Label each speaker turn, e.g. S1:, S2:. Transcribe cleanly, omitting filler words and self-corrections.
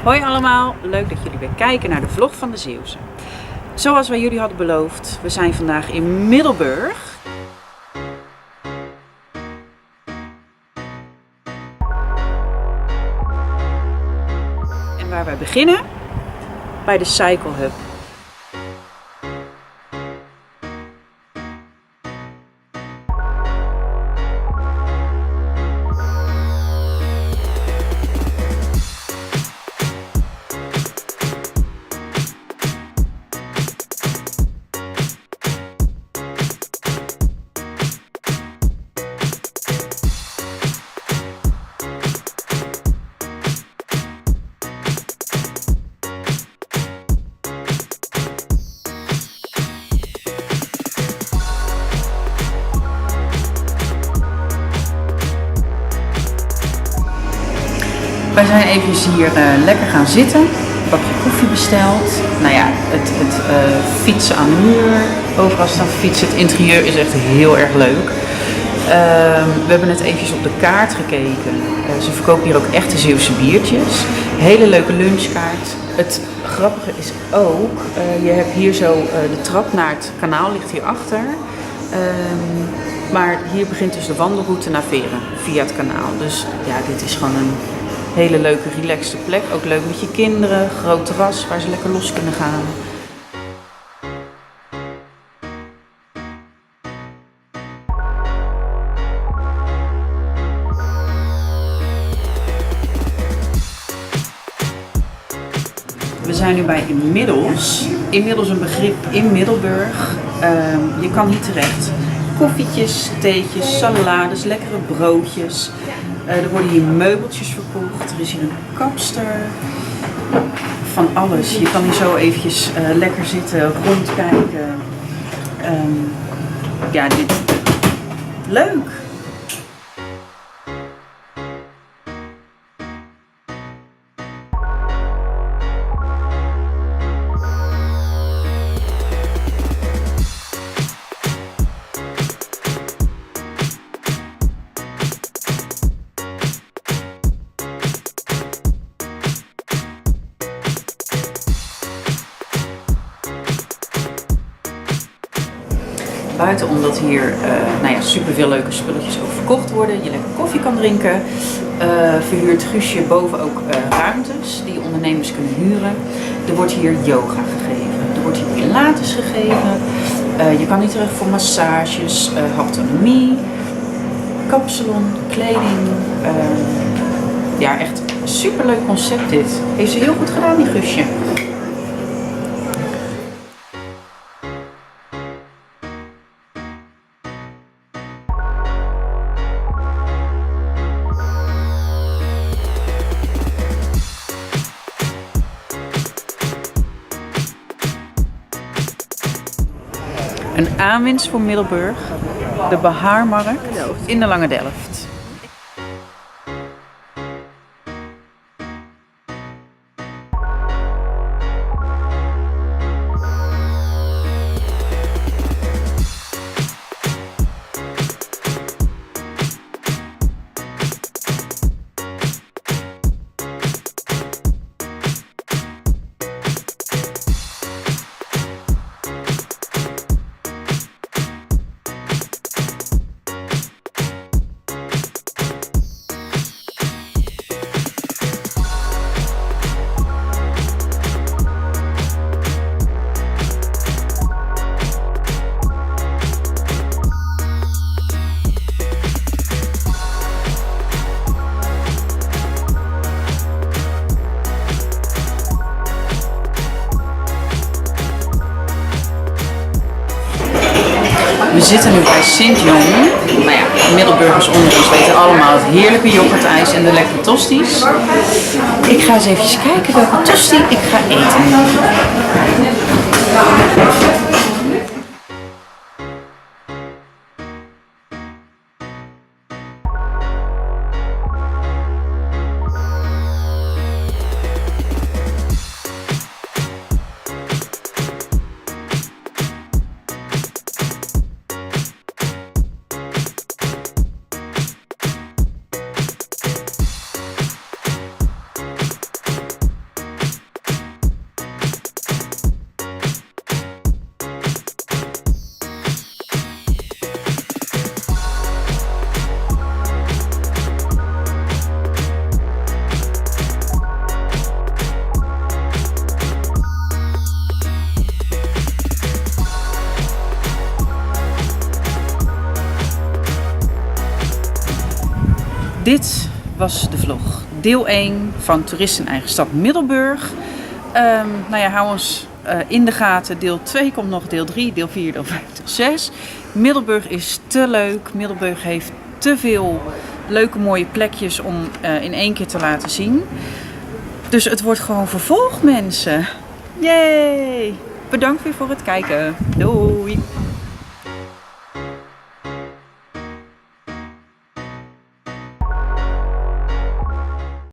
S1: Hoi allemaal, leuk dat jullie weer kijken naar de vlog van de Zeeuwse. Zoals wij jullie hadden beloofd, we zijn vandaag in Middelburg. En waar wij beginnen? Bij de Cycle Hub. Wij zijn even hier lekker gaan zitten, een bakje koffie besteld. Nou ja, het fietsen aan de muur, overal staan fietsen. Het interieur is echt heel erg leuk. We hebben net eventjes op de kaart gekeken. Ze verkopen hier ook echte Zeeuwse biertjes. Hele leuke lunchkaart. Het grappige is ook, je hebt hier zo de trap naar het kanaal, ligt hierachter. Maar hier begint dus de wandelroute naar Veren via het kanaal. Dus ja, dit is gewoon een hele leuke, relaxte plek. Ook leuk met je kinderen. Groot terras waar ze lekker los kunnen gaan. We zijn nu bij Inmiddels. Inmiddels een begrip in Middelburg. Je kan hier terecht. Koffietjes, theetjes, salades, lekkere broodjes. Er worden hier meubeltjes verkocht. Er is hier een kapster. Van alles. Je kan hier zo eventjes lekker zitten, rondkijken. Ja, dit leuk! Buiten omdat hier super veel leuke spulletjes ook verkocht worden. Je lekker koffie kan drinken. Verhuurt Guusje boven ook ruimtes die ondernemers kunnen huren. Er wordt hier yoga gegeven. Er wordt hier pilates gegeven. Je kan hier terecht voor massages, haptonomie, kapsalon, kleding. Ja, echt een superleuk concept dit. Heeft ze heel goed gedaan, die Guusje. Een aanwinst voor Middelburg, de Bahaarmarkt in de Lange Delft. We zitten nu bij Sint-Jon. Nou ja, Middelburgers onder ons weten allemaal het heerlijke yoghurtijs en de lekkere tosties. Ik ga eens even kijken welke tosti ik ga eten. Dit was de vlog. Deel 1 van Toerist in eigen stad Middelburg. Nou ja, hou ons in de gaten. Deel 2 komt nog, deel 3, deel 4, deel 5, deel 6. Middelburg is te leuk. Middelburg heeft te veel leuke mooie plekjes om in één keer te laten zien. Dus het wordt gewoon vervolgd, mensen. Yay! Bedankt weer voor het kijken. Doei!